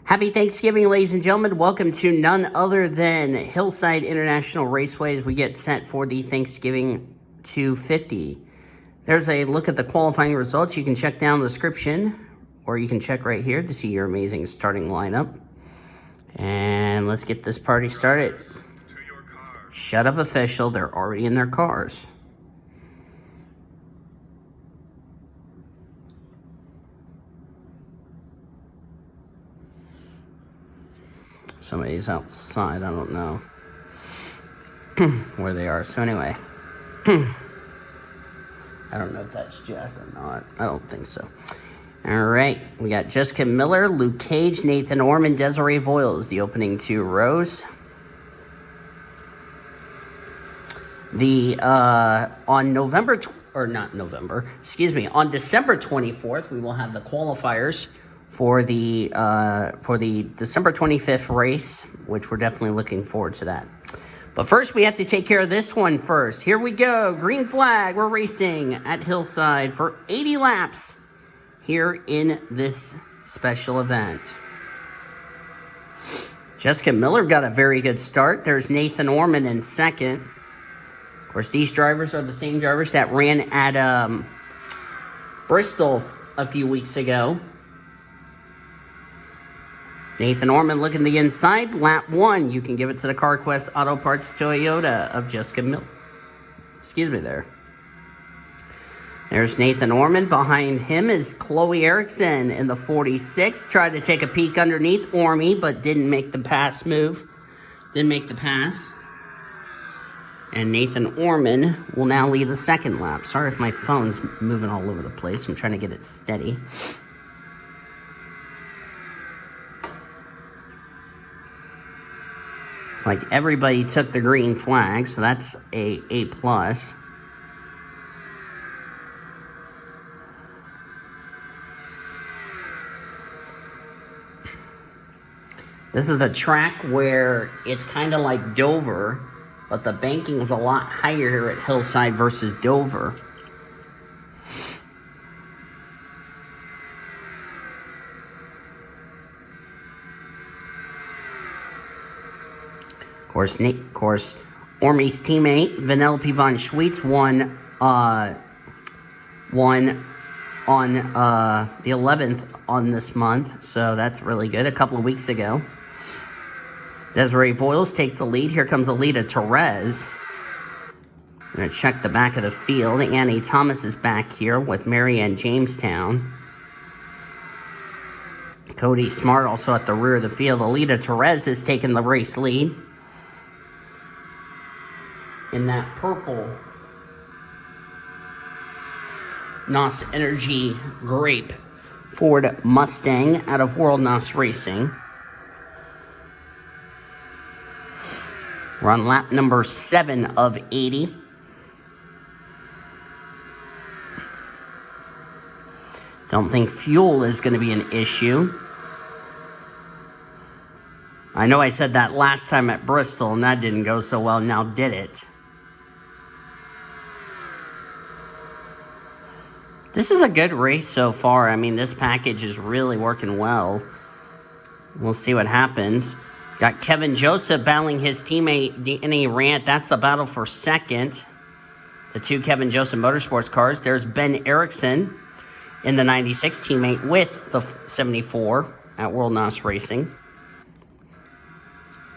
Happy Thanksgiving, ladies and gentlemen. Welcome to none other than Hillside International Raceway as we get set for the Thanksgiving 250. There's a look at the qualifying results. You can check down the description, or you can check right here to see your amazing starting lineup. And let's get this party started. Shut up, official. They're already in their cars. Somebody's outside. I don't know where they are. So anyway, I don't know if that's Jack or not. I don't think so. All right, we got Jessica Miller, Luke Cage, Nathan Orman, Desiree Voiles, the opening two rows. On December 24th, we will have the qualifiers for the December 25th race, which we're definitely looking forward to that. But first, we have to take care of this one first. Here we go. Green flag. We're racing at Hillside for 80 laps here in this special event. Jessica Miller got a very good start. There's Nathan Orman in second. Of course, these drivers are the same drivers that ran at Bristol a few weeks ago. Nathan Orman looking the inside. Lap 1, you can give it to the CarQuest Auto Parts Toyota of Jessica Miller. Excuse me there. There's Nathan Orman. Behind him is Chloe Erickson in the 46. Tried to take a peek underneath Ormy, but didn't make the pass move. Didn't make the pass. And Nathan Orman will now lead the second lap. Sorry if my phone's moving all over the place. I'm trying to get it steady. It's like everybody took the green flag, so that's a A+. This is a track where it's kind of like Dover, but the banking is a lot higher here at Hillside versus Dover. Of course, Ormy's teammate, Vanellope von Schweetz, won on the 11th on this month, so that's really good, a couple of weeks ago. Desiree Voiles takes the lead. Here comes Alita Therese. I'm going to check the back of the field. Annie Thomas is back here with Marianne Jamestown. Cody Smart also at the rear of the field. Alita Therese has taken the race lead in that purple NOS Energy Grape Ford Mustang out of World NOS Racing. We're on lap number 7 of 80. Don't think fuel is going to be an issue. I know I said that last time at Bristol, and that didn't go so well. Now did it? This is a good race so far. I mean, this package is really working well. We'll see what happens. Got Kevin Joseph battling his teammate, Danny Rant. That's the battle for second. The two Kevin Joseph Motorsports cars. There's Ben Erickson in the 96 teammate with the 74 at World NOS Racing.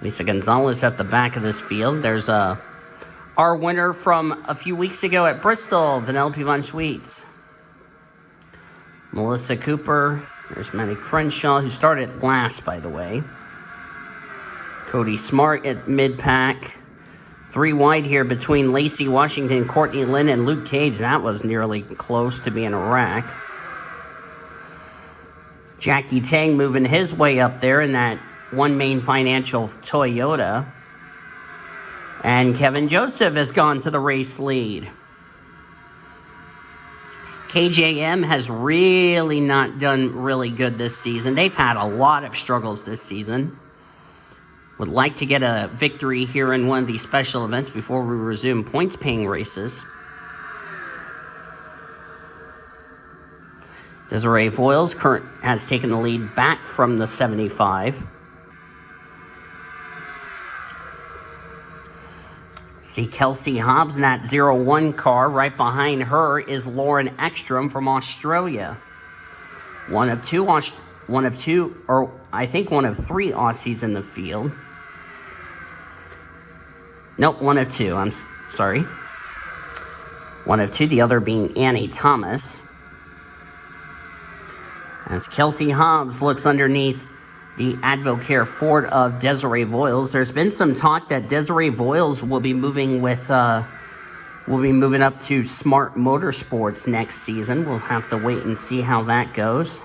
Lisa Gonzalez at the back of this field. There's our winner from a few weeks ago at Bristol, Vanellope von Schweetz. Melissa Cooper. There's Maddie Crenshaw, who started last, by the way. Cody Smart at mid-pack. 3 wide here between Lacey Washington, Courtney Lynn, and Luke Cage. That was nearly close to being a wreck. Jackie Tang moving his way up there in that One Main Financial Toyota. And Kevin Joseph has gone to the race lead. KJM has really not done really good this season. They've had a lot of struggles this season. Would like to get a victory here in one of these special events before we resume points-paying races. Desiree Voiles has taken the lead back from the 75. See Kelsey Hobbs in that 01 car. Right behind her is Lauren Ekstrom from Australia. One of three Aussies in the field. Nope, one of two. I'm sorry. One of two, the other being Annie Thomas. As Kelsey Hobbs looks underneath the Advocare Ford of Desiree Voiles. There's been some talk that Desiree Voiles will be moving up to Smart Motorsports next season. We'll have to wait and see how that goes.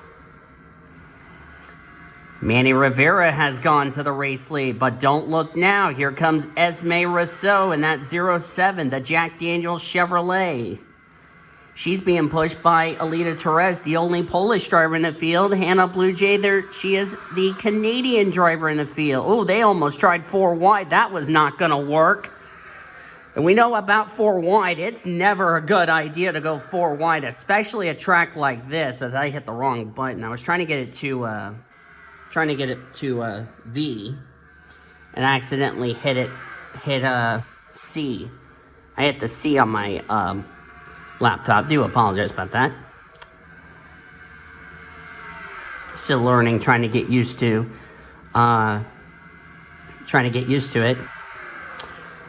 Manny Rivera has gone to the race lead, but don't look now. Here comes Esme Rousseau in that 07, the Jack Daniels Chevrolet. She's being pushed by Alita Perez, the only Polish driver in the field. Hannah Blue Jay, she is the Canadian driver in the field. Oh, they almost tried 4 wide. That was not going to work. And we know about 4 wide. It's never a good idea to go 4 wide, especially a track like this. As I hit the wrong button, I was trying to get it to V, and I accidentally hit C. I hit the C on my laptop. Do apologize about that. Still learning, trying to get used to it.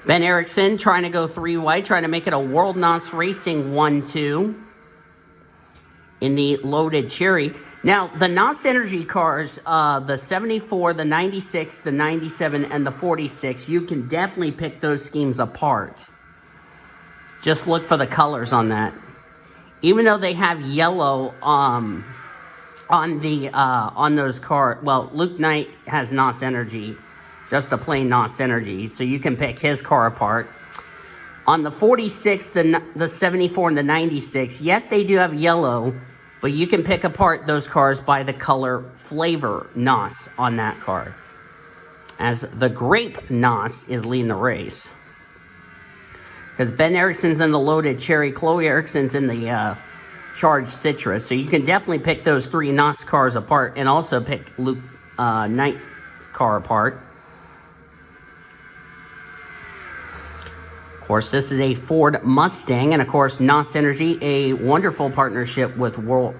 Ben Erickson trying to go 3 wide, trying to make it a World NOS Racing 1-2 in the loaded Cherry. Now, the NOS Energy cars, the 74, the 96, the 97, and the 46, you can definitely pick those schemes apart. Just look for the colors on that. Even though they have yellow on those cars. Well, Luke Knight has NOS Energy, just the plain NOS Energy, so you can pick his car apart. On the 46, the 74, and the 96, yes, they do have yellow, but you can pick apart those cars by the color flavor NOS on that car. As the grape NOS is leading the race. Because Ben Erickson's in the loaded Cherry, Chloe Erickson's in the charged Citrus. So you can definitely pick those 3 NOS cars apart and also pick Luke Knight's car apart. Of course, this is a Ford Mustang, and of course, NOS Energy, a wonderful partnership with what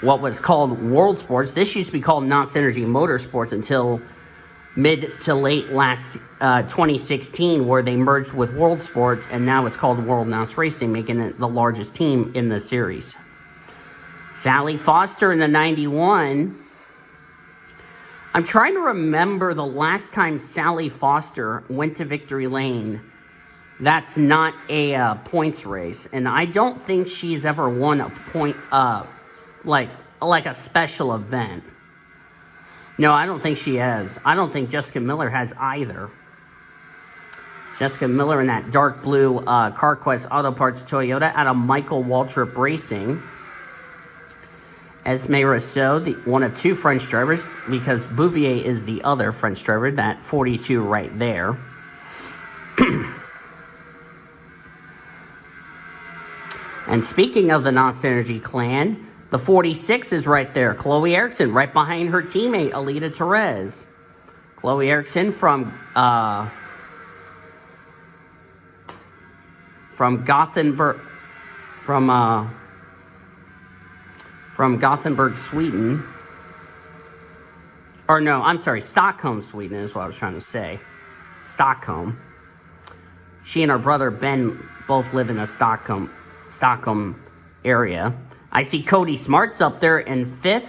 was called World Sports. This used to be called NOS Energy Motorsports until mid to late last 2016, where they merged with World Sports, and now it's called World NOS Racing, making it the largest team in the series. Sally Foster in the 91. I'm trying to remember the last time Sally Foster went to Victory Lane. That's not a points race, and I don't think she's ever won a point, like a special event. No, I don't think she has. I don't think Jessica Miller has either. Jessica Miller in that dark blue CarQuest Auto Parts Toyota out of Michael Waltrip Racing. Esme Rousseau, one of 2 French drivers, because Bouvier is the other French driver, that 42 right there. And speaking of the NOS Energy clan, the 46 is right there. Chloe Erickson, right behind her teammate, Alita Perez. Chloe Erickson from Gothenburg, from Gothenburg, Sweden. Or no, I'm sorry, Stockholm, Sweden is what I was trying to say. Stockholm. She and her brother Ben both live in the Stockholm area. I see Cody Smart's up there in 5th.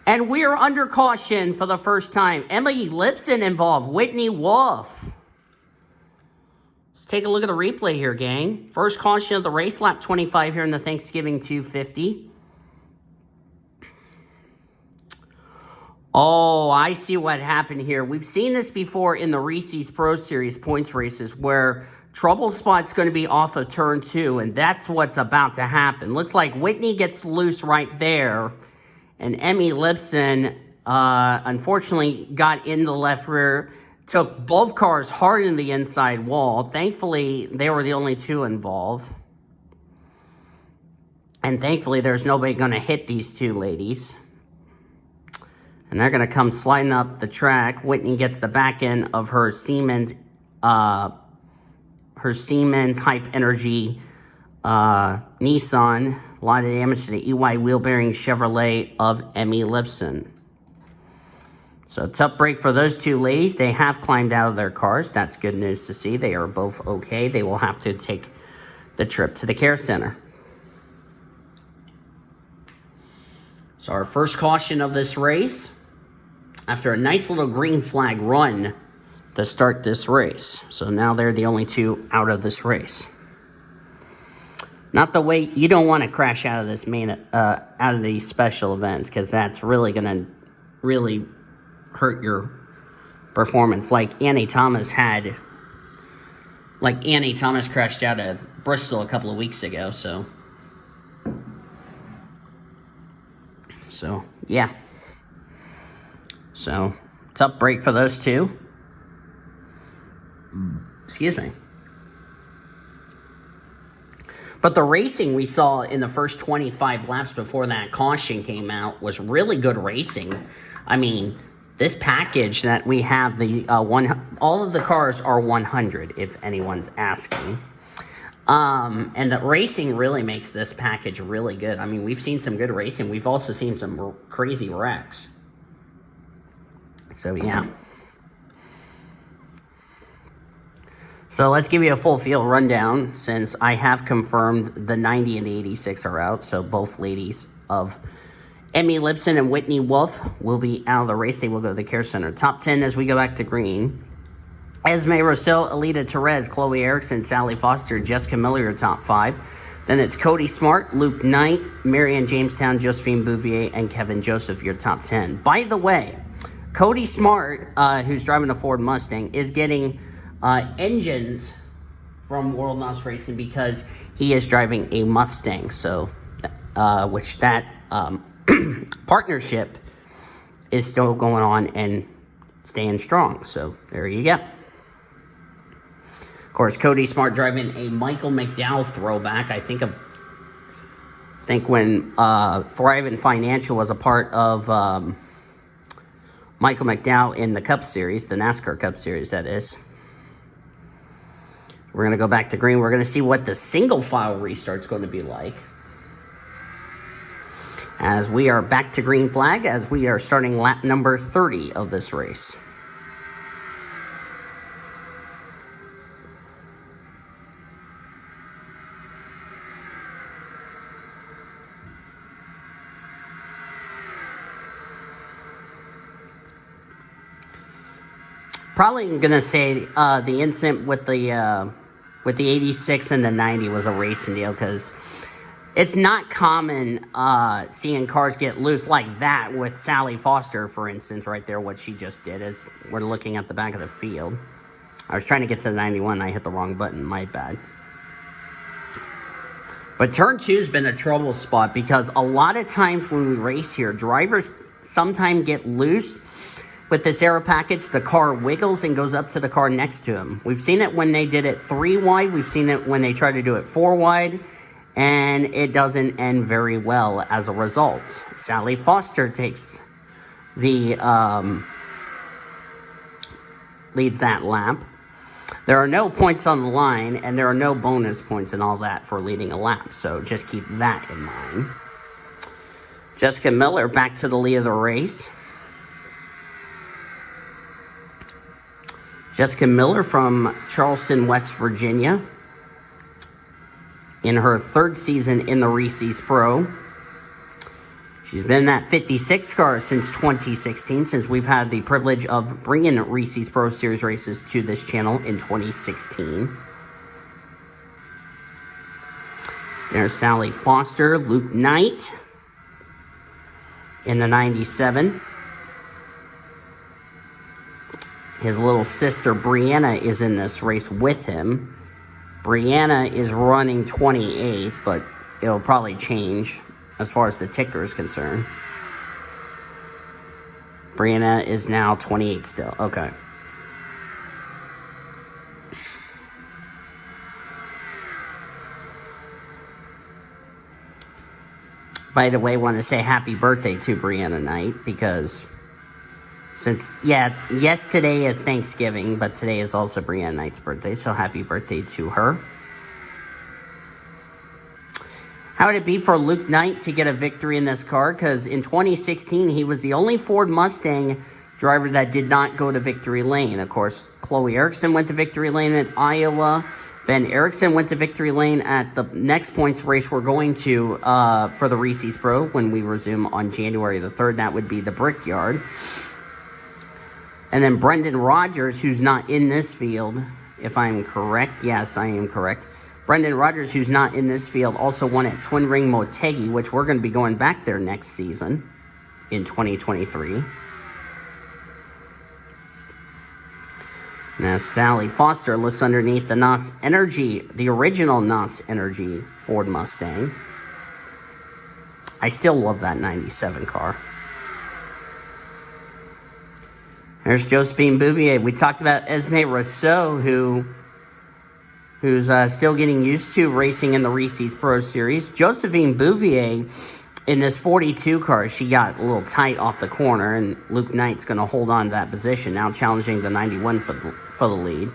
And we're under caution for the first time. Emily Lipson involved. Whitney Wolf. Let's take a look at the replay here, gang. First caution of the race, lap 25 here in the Thanksgiving 250. Oh, I see what happened here. We've seen this before in the Reese's Pro Series points races where trouble spot's going to be off of turn 2, and that's what's about to happen. Looks like Whitney gets loose right there, and Emmy Lipson unfortunately got in the left rear, took both cars hard in the inside wall. Thankfully, they were the only 2 involved. And thankfully, there's nobody going to hit these two ladies. And they're going to come sliding up the track. Whitney gets the back end of her Siemens Hype Energy Nissan. A lot of damage to the EY wheel bearing Chevrolet of Emmy Lipson. So tough break for those two ladies. They have climbed out of their cars. That's good news to see. They are both okay. They will have to take the trip to the care center. So our first caution of this race, after a nice little green flag run to start this race. So now they're the only two out of this race. Not the way, you don't want to crash out of this out of these special events, because that's really going to really hurt your performance. Like Annie Thomas crashed out of Bristol a couple of weeks ago, so yeah. So tough break for those two. Excuse me. But the racing we saw in the first 25 laps before that caution came out was really good racing. I mean, this package that we have, all of the cars are 100, if anyone's asking. And the racing really makes this package really good. I mean, we've seen some good racing. We've also seen some crazy wrecks. So, yeah. So, let's give you a full field rundown, since I have confirmed the 90 and the 86 are out. So, both ladies of Emmy Lipson and Whitney Wolf will be out of the race. They will go to the care center. Top 10 as we go back to green. Esme Rousseau, Alita Perez, Chloe Erickson, Sally Foster, Jessica Miller, your top 5. Then it's Cody Smart, Luke Knight, Marianne Jamestown, Josephine Bouvier, and Kevin Joseph, your top 10. By the way, Cody Smart, who's driving a Ford Mustang, is getting engines from World Mouse Racing because he is driving a Mustang. So, which that partnership is still going on and staying strong. So, there you go. Of course, Cody Smart driving a Michael McDowell throwback. I think when Thrivent Financial was a part of Michael McDowell in the Cup Series, the NASCAR Cup Series, that is. We're going to go back to green. We're going to see what the single file restart's going to be like. As we are back to green flag, as we are starting lap number 30 of this race. Probably going to say the incident with the 86 and the 90 was a racing deal, because it's not common seeing cars get loose like that with Sally Foster, for instance, right there. What she just did is we're looking at the back of the field. I was trying to get to the 91. I hit the wrong button. My bad. But turn 2's been a trouble spot, because a lot of times when we race here, drivers sometimes get loose. With this aero package, the car wiggles and goes up to the car next to him. We've seen it when they did it 3 wide. We've seen it when they try to do it 4 wide. And it doesn't end very well as a result. Sally Foster takes the leads that lap. There are no points on the line, and there are no bonus points and all that for leading a lap. So just keep that in mind. Jessica Miller back to the lead of the race. Jessica Miller from Charleston, West Virginia, in her 3rd season in the Reese's Pro. She's been in that 56 car since 2016, since we've had the privilege of bringing Reese's Pro Series races to this channel in 2016. There's Sally Foster, Luke Knight in the 97. His little sister, Brianna, is in this race with him. Brianna is running 28th, but it'll probably change as far as the ticker is concerned. Brianna is now 28 still. Okay. By the way, I want to say happy birthday to Brianna Knight, because yes, today is Thanksgiving, but today is also Brianna Knight's birthday, so happy birthday to her. How would it be for Luke Knight to get a victory in this car? Because in 2016, he was the only Ford Mustang driver that did not go to victory lane. Of course, Chloe Erickson went to victory lane at Iowa. Ben Erickson went to victory lane at the next points race we're going to for the Reese's Pro when we resume on January the 3rd. That would be the Brickyard. And then Brendan Rogers, who's not in this field, if I'm correct. Yes, I am correct. Brendan Rogers, who's not in this field, also won at Twin Ring Motegi, which we're going to be going back there next season in 2023. Now, Sally Foster looks underneath the NOS Energy, the original NOS Energy Ford Mustang. I still love that 97 car. There's Josephine Bouvier. We talked about Esme Rousseau, who's still getting used to racing in the Reese's Pro Series. Josephine Bouvier, in this 42 car, she got a little tight off the corner, and Luke Knight's going to hold on to that position, now challenging the 91 for the lead.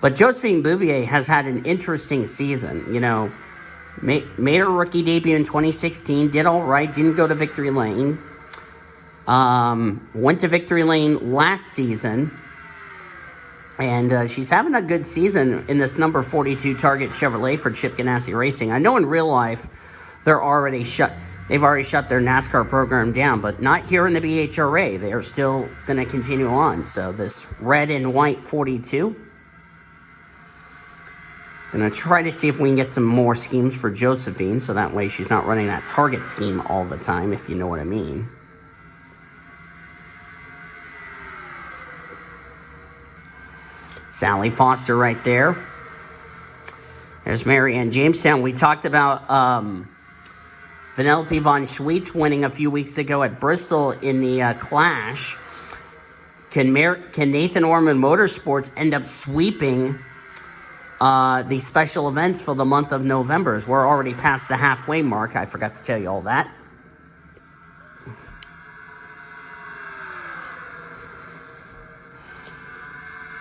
But Josephine Bouvier has had an interesting season. You know, made her rookie debut in 2016, did all right, didn't go to victory lane. Went to victory lane last season, and she's having a good season in this number 42 Target Chevrolet for Chip Ganassi Racing. I know in real life they've already shut their NASCAR program down, but not here in the BHRA. They are still going to continue on. So this red and white 42. Going to try to see if we can get some more schemes for Josephine, so that way she's not running that Target scheme all the time, if you know what I mean. Sally Foster right there. There's Marianne Jamestown. We talked about Vanellope von Schweetz winning a few weeks ago at Bristol in the Clash. Can Nathan Orman Motorsports end up sweeping the special events for the month of November? As we're already past the halfway mark. I forgot to tell you all that.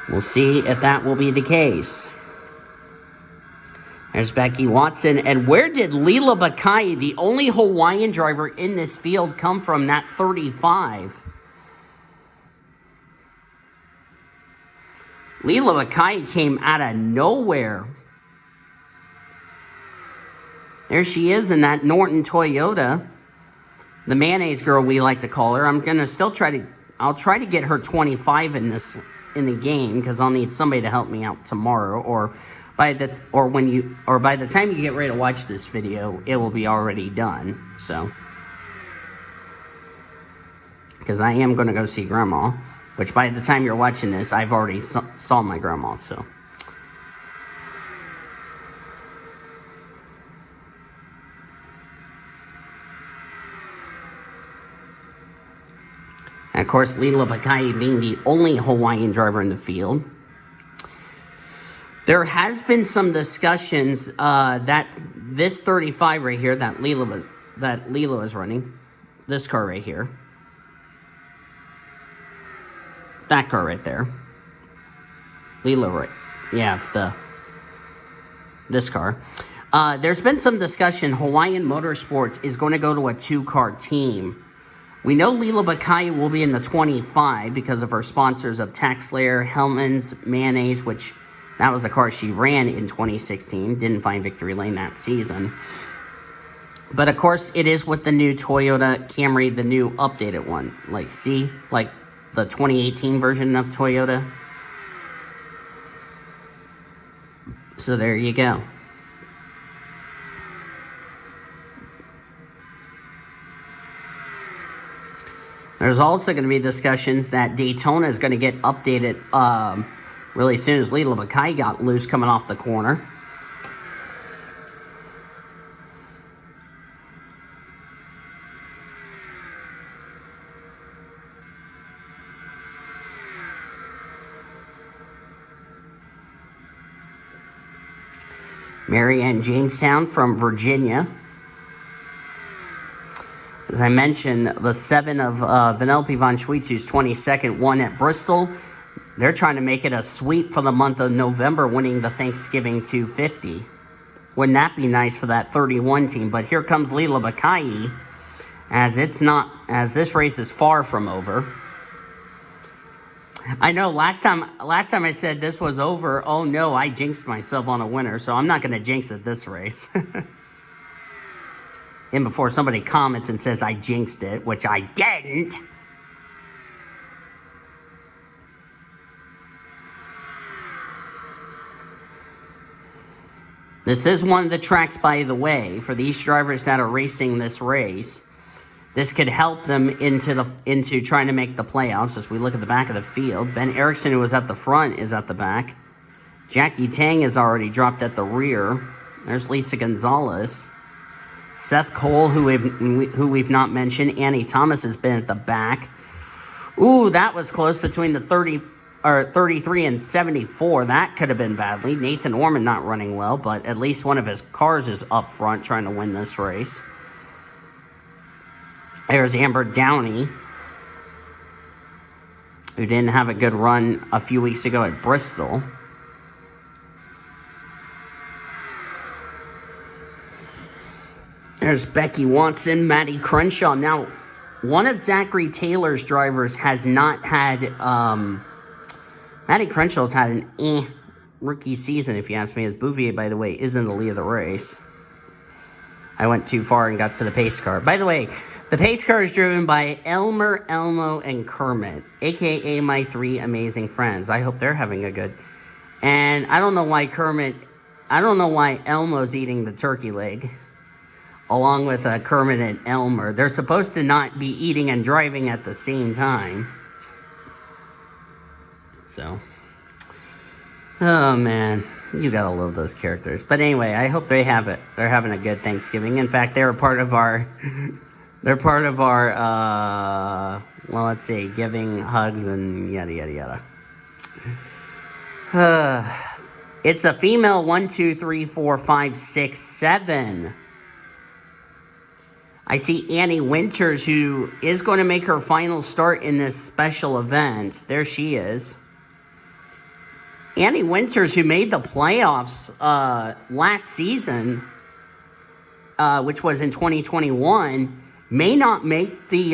We'll see if that will be the case. There's Becky Watson. And where did Leela Bakai, the only Hawaiian driver in this field, come from? That 35. Leela Bakai came out of nowhere. There she is in that Norton Toyota. The mayonnaise girl, we like to call her. I'm going to still I'll try to get her 25 in the game, because I'll need somebody to help me out tomorrow, or by the time you get ready to watch this video, it will be already done. So, because I am going to go see Grandma, which by the time you're watching this, I've already saw my grandma. So, and of course, Leela Bakai being the only Hawaiian driver in the field. There has been some discussions that this 35 right here, that Leela is running, this car right here, that car right there, Leela, right? Yeah, this car. There's been some discussion. Hawaiian Motorsports is going to go to a 2-car team. We know Leela Bakai will be in the 25 because of her sponsors of Tax Slayer, Hellman's, Mayonnaise, which that was the car she ran in 2016. Didn't find victory lane that season. But of course, it is with the new Toyota Camry, the new updated one. Like the 2018 version of Toyota. So there you go. There's also going to be discussions that Daytona is going to get updated really soon, as Leela Bakai got loose coming off the corner. Marianne Jamestown from Virginia. As I mentioned, the 7 of Vanellope von Schweetz, who's 22nd, won at Bristol. They're trying to make it a sweep for the month of November, winning the Thanksgiving 250. Wouldn't that be nice for that 31 team? But here comes Lila Bakai, as this race is far from over. I know last time I said this was over, oh no, I jinxed myself on a winner, so I'm not going to jinx it this race. And before somebody comments and says I jinxed it, which I didn't. This is one of the tracks, by the way, for these drivers that are racing this race. This could help them into trying to make the playoffs. As we look at the back of the field, Ben Erickson, who was at the front, is at the back. Jackie Tang has already dropped at the rear. There's Lisa Gonzalez. Seth Cole, who we've not mentioned. Annie Thomas has been at the back. Ooh, that was close between the 33 and 74. That could have been badly. Nathan Orman not running well, but at least one of his cars is up front trying to win this race. There's Amber Downey, who didn't have a good run a few weeks ago at Bristol. There's Becky Watson, Maddie Crenshaw. Now, one of Zachary Taylor's drivers has not had... Maddie Crenshaw's had an rookie season, if you ask me, as Bouvier, by the way, is in the lead of the race. I went too far and got to the pace car. By the way, the pace car is driven by Elmer, Elmo, and Kermit, a.k.a. my 3 amazing friends. I hope they're having a good... And I don't know why Elmo's eating the turkey leg, along with Kermit and Elmer. They're supposed to not be eating and driving at the same time. So, oh man, you gotta love those characters. But anyway, I hope they're having a good Thanksgiving. In fact, they're part of our, well, let's see, giving hugs and yada, yada, yada. It's a female 1, 2, 3, 4, 5, 6, 7. I see Annie Winters, who is going to make her final start in this special event. There she is. Annie Winters, who made the playoffs last season, which was in 2021, may not make the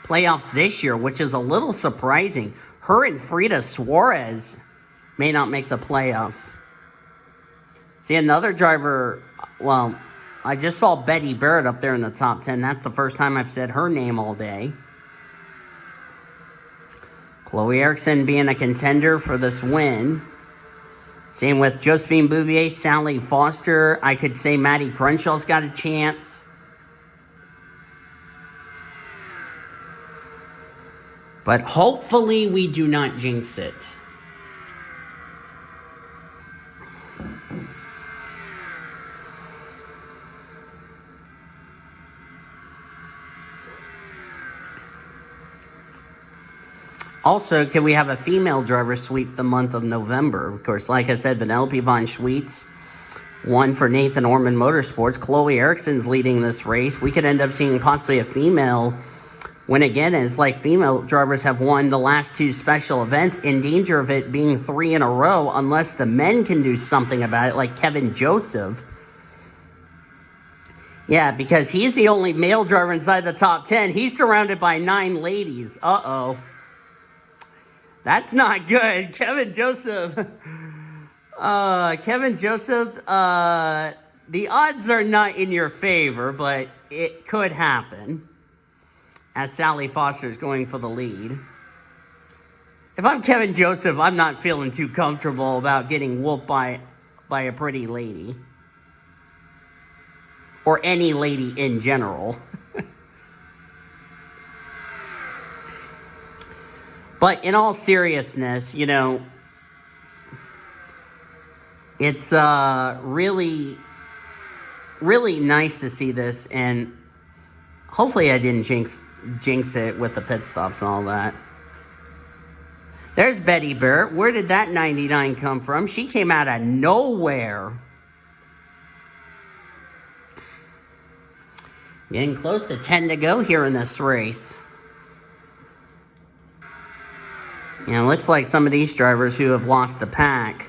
playoffs this year, which is a little surprising. Her and Frida Suarez may not make the playoffs. See, another driver, well, I just saw Betty Barrett up there in the top 10. That's the first time I've said her name all day. Chloe Erickson being a contender for this win. Same with Josephine Bouvier, Sally Foster. I could say Maddie Crenshaw's got a chance. But hopefully we do not jinx it. Also, can we have a female driver sweep the month of November? Of course, like I said, Vanellope von Schweetz won for Nathan Orman Motorsports. Chloe Erickson's leading this race. We could end up seeing possibly a female win again. It's like female drivers have won the last 2 special events, in danger of it being 3 in a row unless the men can do something about it, like Kevin Joseph. Yeah, because he's the only male driver inside the top 10. He's surrounded by 9 ladies. Uh-oh. That's not good. Kevin Joseph. The odds are not in your favor, but it could happen, as Sally Foster is going for the lead. If I'm Kevin Joseph, I'm not feeling too comfortable about getting whooped by a pretty lady. Or any lady in general. But in all seriousness, you know, it's really, really nice to see this, and hopefully I didn't jinx it with the pit stops and all that. There's Betty Barrett. Where did that 99 come from? She came out of nowhere. Getting close to 10 to go here in this race. You know, it looks like some of these drivers who have lost the pack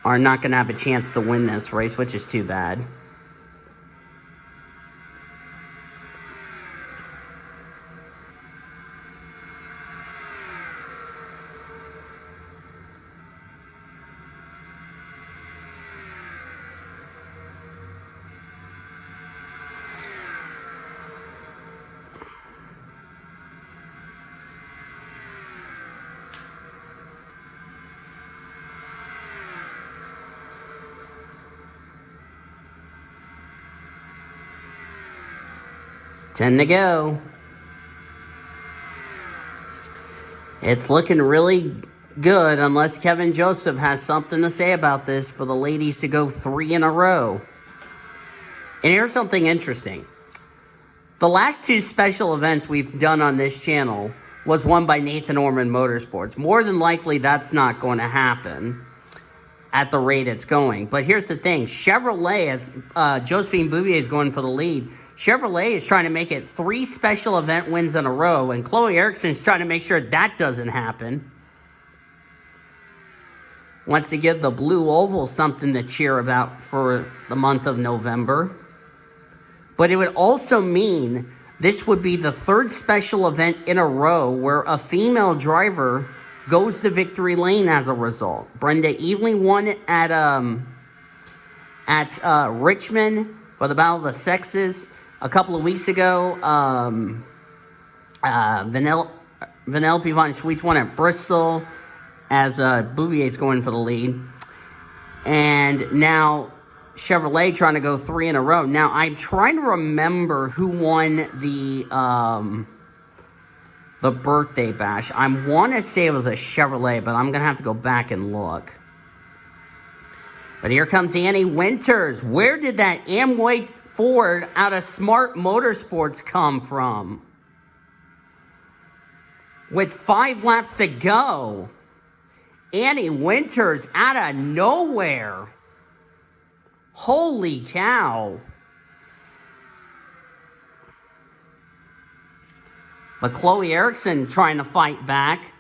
are not going to have a chance to win this race, which is too bad. Ten to go. It's looking really good unless Kevin Joseph has something to say about this for the ladies to go 3 in a row. And here's something interesting. The last 2 special events we've done on this channel was won by Nathan Orman Motorsports. More than likely that's not going to happen at the rate it's going. But here's the thing. Chevrolet, as Josephine Bouvier is going for the lead, Chevrolet is trying to make it 3 special event wins in a row, and Chloe Erickson is trying to make sure that doesn't happen. Wants to give the Blue Oval something to cheer about for the month of November. But it would also mean this would be the 3rd special event in a row where a female driver goes to victory lane as a result. Brenda Evelyn won at Richmond for the Battle of the Sexes a couple of weeks ago. Vanellope Von Schweetz won at Bristol as Bouvier is going for the lead. And now Chevrolet trying to go 3 in a row. Now, I'm trying to remember who won the birthday bash. I want to say it was a Chevrolet, but I'm going to have to go back and look. But here comes Annie Winters. Where did that Amway Ford out of Smart Motorsports come from? With 5 laps to go. Annie Winters out of nowhere. Holy cow. But Chloe Erickson trying to fight back.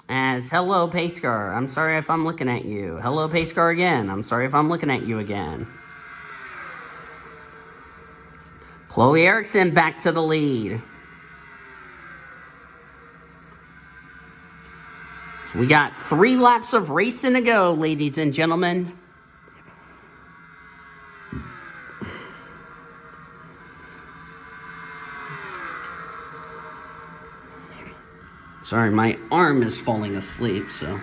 As, hello, pace car. I'm sorry if I'm looking at you. Hello, pace car again. I'm sorry if I'm looking at you again. Chloe Erickson back to the lead. So we got 3 laps of racing to go, ladies and gentlemen. Sorry, my arm is falling asleep, so.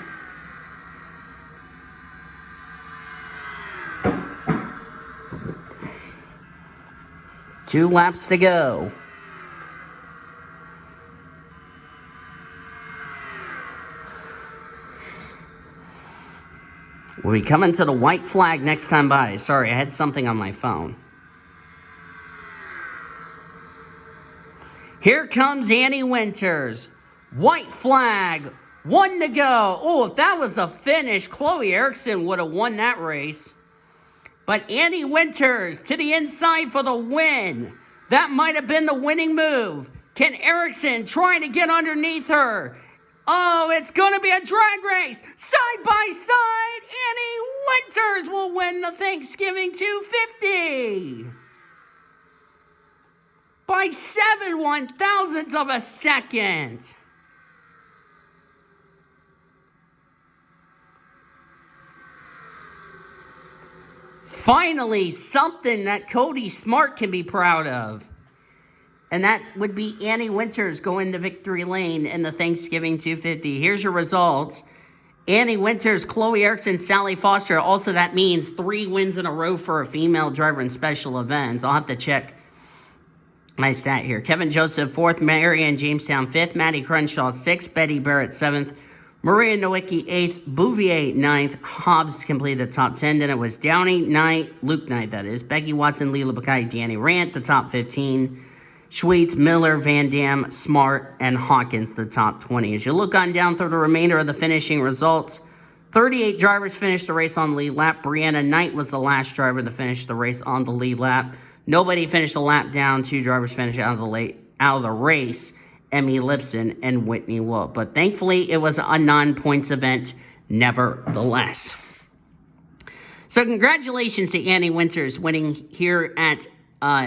Two laps to go. We'll be coming to the white flag next time by. Sorry, I had something on my phone. Here comes Annie Winters. White flag, 1 to go. Oh, if that was the finish, Chloe Erickson would have won that race. But Annie Winters to the inside for the win. That might have been the winning move. Can Erickson trying to get underneath her? Oh, it's going to be a drag race. Side by side, Annie Winters will win the Thanksgiving 250. By 7/1000ths of a second. Finally, something that Cody Smart can be proud of. And that would be Annie Winters going to victory lane in the Thanksgiving 250. Here's your results. Annie Winters, Chloe Erickson, Sally Foster. Also, that means 3 wins in a row for a female driver in special events. I'll have to check my stat here. Kevin Joseph, 4th. Marianne Jamestown, 5th. Maddie Crenshaw, 6th. Betty Barrett, 7th. Maria Nowicki, 8th. Bouvier, 9th. Hobbs completed the top 10. Then it was Downey, Knight, Luke Knight, that is. Becky Watson, Leela Bakai, Danny Rant, the top 15. Schweetz, Miller, Van Dam, Smart, and Hawkins, the top 20. As you look on down through the remainder of the finishing results, 38 drivers finished the race on the lead lap. Brianna Knight was the last driver to finish the race on the lead lap. Nobody finished a lap down. 2 drivers finished out of the race, Emmy Lipson and Whitney Wolf. But thankfully, it was a non-points event nevertheless. So congratulations to Annie Winters winning here at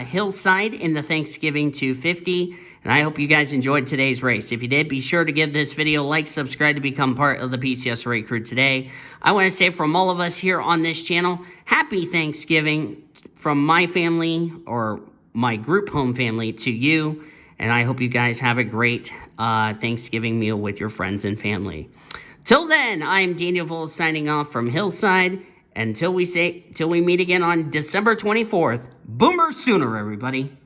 Hillside in the Thanksgiving 250. And I hope you guys enjoyed today's race. If you did, be sure to give this video a like, subscribe to become part of the PCS Race Crew today. I want to say from all of us here on this channel, happy Thanksgiving from my family or my group home family to you. And I hope you guys have a great Thanksgiving meal with your friends and family. Till then, I'm Daniel Voles signing off from Hillside. Until we meet again on December 24th, Boomer Sooner, everybody.